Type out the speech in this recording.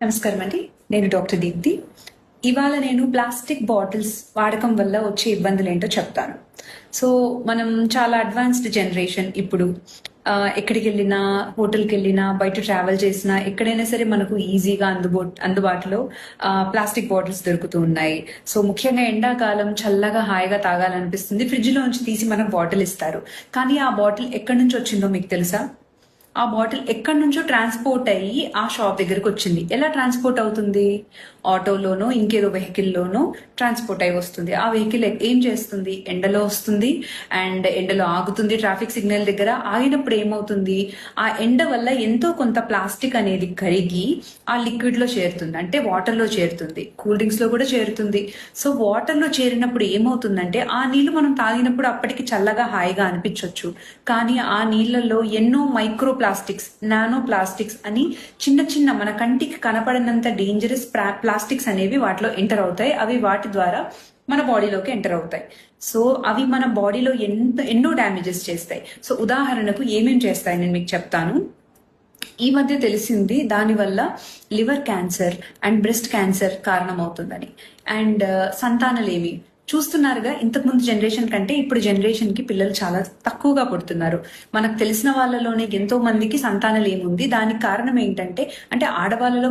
నమస్కారం అండి. నేను డాక్టర్ దీప్తి. ఇవాళ నేను ప్లాస్టిక్ బాటిల్స్ వాడకం వల్ల వచ్చే ఇబ్బందులు ఏంటో చెప్తాను. సో మనం చాలా అడ్వాన్స్డ్ జనరేషన్ ఇప్పుడు. ఎక్కడికి వెళ్ళినా, హోటల్కి వెళ్ళినా, బయట ట్రావెల్ చేసినా, ఎక్కడైనా సరే మనకు ఈజీగా అందుబాటులో ప్లాస్టిక్ బాటిల్స్ దొరుకుతూ ఉన్నాయి. సో ముఖ్యంగా ఎండాకాలం చల్లగా హాయిగా తాగాలనిపిస్తుంది. ఫ్రిడ్జ్ లోంచి తీసి మనకు బాటిల్ ఇస్తారు. కానీ ఆ బాటిల్ ఎక్కడి నుంచి వచ్చిందో మీకు తెలుసా? ఆ బాటిల్ ఎక్కడి నుంచో ట్రాన్స్పోర్ట్ అయ్యి ఆ షాప్ దగ్గరకు వచ్చింది. ఎలా ట్రాన్స్పోర్ట్ అవుతుంది? ఆటోలోనో ఇంకేదో వెహికల్లోనో ట్రాన్స్పోర్ట్ అయి వస్తుంది. ఆ వెహికల్ ఏం చేస్తుంది? ఎండలో వస్తుంది అండ్ ఎండలో ఆగుతుంది. ట్రాఫిక్ సిగ్నల్ దగ్గర ఆగినప్పుడు ఏమవుతుంది? ఆ ఎండ వల్ల ఎంతో కొంత ప్లాస్టిక్ అనేది కరిగి ఆ లిక్విడ్ లో చేరుతుంది, అంటే వాటర్ లో చేరుతుంది, కూల్ డ్రింక్స్ లో కూడా చేరుతుంది. సో వాటర్ లో చేరినప్పుడు ఏమవుతుందంటే ఆ నీళ్లు మనం తాగినప్పుడు అప్పటికి చల్లగా హాయిగా అనిపించవచ్చు. కానీ ఆ నీళ్లలో ఎన్నో మైక్రో ప్లాస్టిక్స్, నానో ప్లాస్టిక్స్ అని చిన్న చిన్న మన కంటికి కనపడినంత డేంజరస్ ప్లాస్టిక్స్ అనేవి వాటిలో ఎంటర్ అవుతాయి. అవి వాటి ద్వారా మన బాడీలోకి ఎంటర్ అవుతాయి. సో అవి మన బాడీలో ఎన్నో డ్యామేజెస్ చేస్తాయి. సో ఉదాహరణకు ఏమేం చేస్తాయి నేను మీకు చెప్తాను. ఈ మధ్య తెలిసింది దానివల్ల liver cancer and breast cancer కారణమవుతుందని. అండ్ సంతానలేమి చూస్తున్నారుగా, ఇంతకుముందు జనరేషన్ కంటే ఇప్పుడు జనరేషన్ కి పిల్లలు చాలా తక్కువగా పుడుతున్నారు. మనకు తెలిసిన వాళ్ళలోనే ఎంతో మందికి సంతానలేమి ఉంది. దానికి కారణం ఏంటంటే ఆడవాళ్ళలో